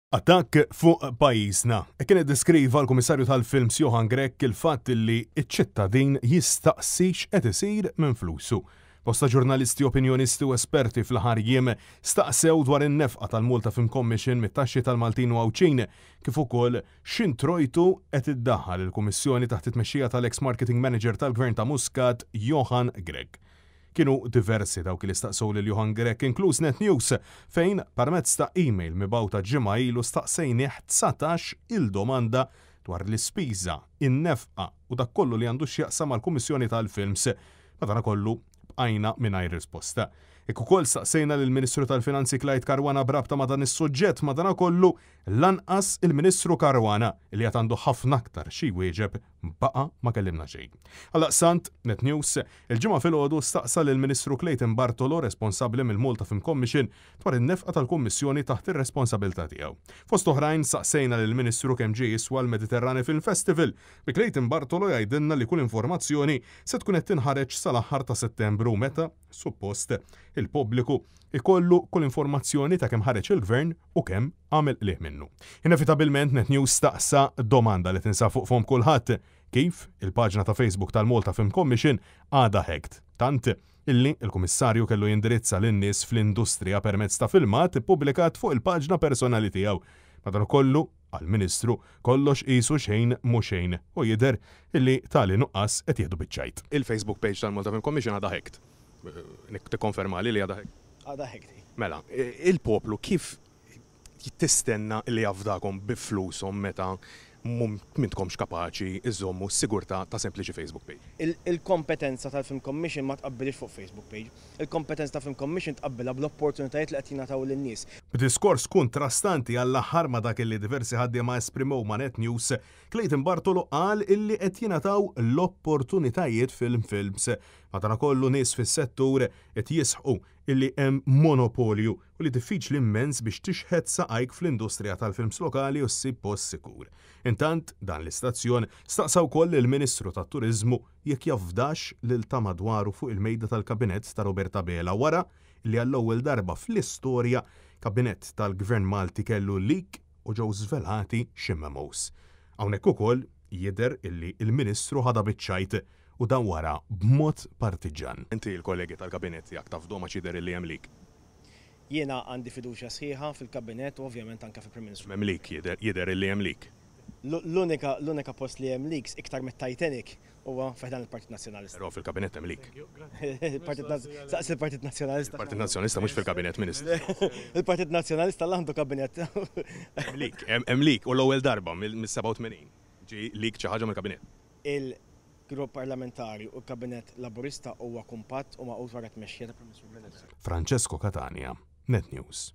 Attakk fuq pajjiżna. Kien iddeskriva l-Kummissarju tal-Films Johan Grech il-fatt li ċ-ċittadin jistaqsix qed isir minn flusu. Bosta ġurnalisti, opinjonisti u esperti fl-aħħar jiem staqsew dwar in-nefqa tal-Malta Film Commission mit-taxxi tal-Maltin u Awċin kif ukoll x'introjtu qed iddaħħal il-Kummissjoni taħt it-tmexxija tal-ex marketing manager tal-Gvern ta' Muscat Johan Grech. Kienu diversi dawk li staqsew lil Johan Grech, inkluż Net News, fejn permezz ta' email mibgħuta ġimgħa ilu staqsejnieh 19 il-domanda dwar l-ispiża, in-nefqa u dak kollu li għandu x'jaqsam mal-Kummissjoni tal-Films, madankollu bqajna mingħajr risposta. Hekk ukoll staqsejna lill-Ministru tal-Finanzi Clyde Caruana brabta ma' dan is-suġġett, madankollu lanqas il-Ministru Caruana li qed għandu ħafna aktar xi wieġeb baqa' ma kellimna xejn. Għaldaqstant, Net News, il-ġimgħa filgħodu staqsa lill-Ministru Clayton Bartolo, responsabbli mill-Malta Film Commission, dwar in-nefqa tal-Kummissjoni taħt ir-responsabilità tiegħu. Fost oħrajn staqsejna lill-Ministru kemm ġie jiswa l-Mediterranean Film Festival, bi Clayton Bartolo jgħidilna li kull informazzjoni se tkun qed tinħareġ sal-aħħar ta' Settembru meta, suppost, il-pubbliku ikollu kull informazzjoni ta' kemm ħareġ il-Gvern u kemm għamel qlih minnu. Inevitabilment Net News staqsa domanda li tinsab fuq fhom kulħadd kif il-paġna ta' Facebook tal-Malta Film Commission għadha hacked. Tant illi il-Kummissarju kellu jindirizza lin-nies fl-industrija permezz ta' filmat ippubblikat fuq il-paġna personali tiegħu. Madankollu għall-Ministru kollox qisu xejn mhu xejn u jidher illi tali nuqqas qed jieħdu biċ-ċajt. Il-Facebook page tal-Malta Film Commission għadha hacked. Tikkonferma li għadha hacked. Għada hekti. Mela, il-poplu kif jittistenna li jafdakom biflusom meta mintkomx kapaċi iżommu s-sigurta ta' sempliċi Facebook page? Il-kompetenza tal-Film Commission ma tqabbilix fuq Facebook page. Il-kompetenza tal-Film Commission tqabbilha bl-opportunitajiet li qed jingħataw lin-nies. B'diskors kontrastanti għall-aħħar ma dak illi diversi ħaddiema esprimew ma' Net News, Clayton Bartolo qal illi qed jingħataw l-opportunitajiet film-films. Madankollu nies fis-settur qed jisħqu illi hemm monopolju u li diffiċli immens biex tixħed saqajk fl-industrija tal-films lokali u ssib post sikur. Intant, dan l-istazzjon staqsaw koll il-Ministru tat-Turiżmu jekk jafdax lil ta' madwaru fuq il-mejda tal-kabinett ta' Roberta Bela wara li għall-ewwel darba fl-istorja kabinett tal-Gvern Malti kellu lik u ġew żvelati xi memos. Hawnhekk ukoll jidher illi il-Ministru ħada biċ-ċajt u dan wara b'mod partiġan. Inti l-kollegi tal-kabinett jak tafdu ma ċider li hemm lik? Jiena għandi fiduċja sħiħa fil-kabinett u ovvjament anke fil-Prim Ministru. Hemm lik jidher li hemm lik. L-unika post li hemm leaks iktar mit-Titanic huwa f'dan il-Partit Nazzjonalista. Però fil-kabinett hemm lik. Saqs il-Partit Nazzjonalista. Il-Partit Nazzjonalista mhux fil-kabinett, Ministru. Il-Partit Nazzjonalista l-għandu kabinett. Hemm lik u l-ewwel darba mill-87 ġi lik xi ħaġa mill-kabinett. Il-grupp parlamentari u l-kabinett laburista huwa kumpatt u maqut wara tmexxija ta' Prim Ministru. Francesco Catania, Net News.